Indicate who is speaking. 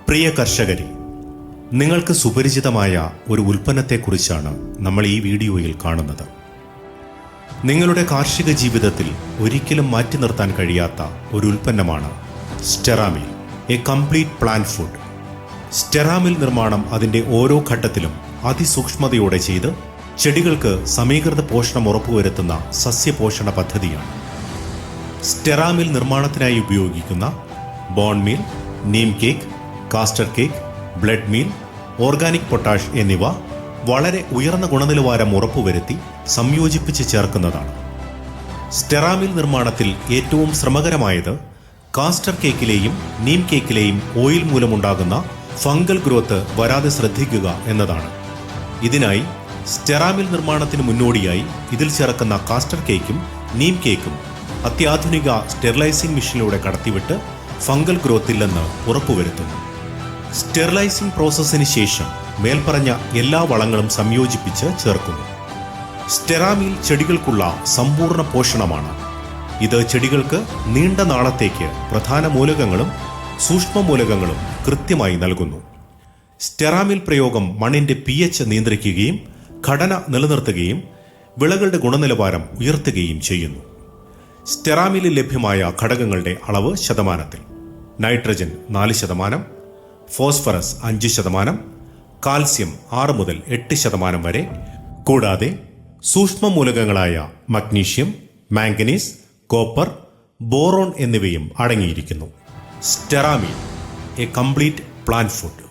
Speaker 1: പ്രിയ കർഷകരെ, നിങ്ങൾക്ക് സുപരിചിതമായ ഒരു ഉൽപ്പന്നത്തെക്കുറിച്ചാണ് നമ്മൾ ഈ വീഡിയോയിൽ കാണുന്നത്. നിങ്ങളുടെ കാർഷിക ജീവിതത്തിൽ ഒരിക്കലും മാറ്റി നിർത്താൻ കഴിയാത്ത ഒരു ഉൽപ്പന്നമാണ് സ്റ്റെറാമിൽ, എ കംപ്ലീറ്റ് പ്ലാന്റ് ഫുഡ്. സ്റ്റെറാമിൽ നിർമ്മാണം അതിൻ്റെ ഓരോ ഘട്ടത്തിലും അതിസൂക്ഷ്മതയോടെ ചെയ്ത് ചെടികൾക്ക് സമീകൃത പോഷണം ഉറപ്പുവരുത്തുന്ന സസ്യപോഷണ പദ്ധതിയാണ്. സ്റ്റെറാമിൽ നിർമ്മാണത്തിനായി ഉപയോഗിക്കുന്ന bone meal, neem cake, castor cake, blood meal, organic potash എന്നിവ വളരെ ഉയർന്ന ഗുണനിലവാരം ഉറപ്പുവരുത്തി സംയോജിപ്പിച്ച് ചേർക്കുന്നതാണ്. സ്റ്റെറാമിൽ നിർമ്മാണത്തിൽ ഏറ്റവും ശ്രമകരമായത് കാസ്റ്റർ കേക്കിലെയും നീം കേക്കിലെയും ഓയിൽ മൂലമുണ്ടാകുന്ന ഫംഗൽ ഗ്രോത്ത് വരാതെ ശ്രദ്ധിക്കുക എന്നതാണ്. ഇതിനായി സ്റ്റെറാമിൽ നിർമ്മാണത്തിന് മുന്നോടിയായി ഇതിൽ ചേർക്കുന്ന കാസ്റ്റർ കേക്കും നീം കേക്കും അത്യാധുനിക സ്റ്റെറിലൈസിംഗ് മെഷീനിലൂടെ കടത്തിവിട്ട് ഫംഗൽ ഗ്രോത്ത് ഇല്ലെന്ന് ഉറപ്പുവരുത്തുന്നു. സ്റ്റെറിലൈസിംഗ് പ്രോസസ്സിന് ശേഷം മേൽപ്പറഞ്ഞ എല്ലാ വളങ്ങളും സംയോജിപ്പിച്ച് ചേർക്കുന്നു. സ്റ്റെറാമിൽ ചെടികൾക്കുള്ള സമ്പൂർണ്ണ പോഷണമാണ്. ഇത് ചെടികൾക്ക് നീണ്ട നാളത്തേക്ക് പ്രധാന മൂലകങ്ങളും സൂക്ഷ്മ മൂലകങ്ങളും കൃത്യമായി നൽകുന്നു. സ്റ്റെറാമിൽ പ്രയോഗം മണ്ണിന്റെ pH നിയന്ത്രിക്കുകയും ഘടന നിലനിർത്തുകയും വിളകളുടെ ഗുണനിലവാരം ഉയർത്തുകയും ചെയ്യുന്നു. സ്റ്റെറാമിലിൽ ലഭ്യമായ ഘടകങ്ങളുടെ അളവ് ശതമാനത്തിൽ: നൈട്രജൻ 4%, ഫോസ്ഫറസ് 5%, കാൽസ്യം 6 മുതൽ 8% വരെ, കൂടാതെ സൂക്ഷ്മ മൂലകങ്ങളായ മഗ്നീഷ്യം, മാംഗനീസ്, കോപ്പർ, ബോറോൺ എന്നിവയും അടങ്ങിയിരിക്കുന്നു. സ്റ്റെറാമിൽ, എ കംപ്ലീറ്റ് പ്ലാന്റ് ഫുഡ്.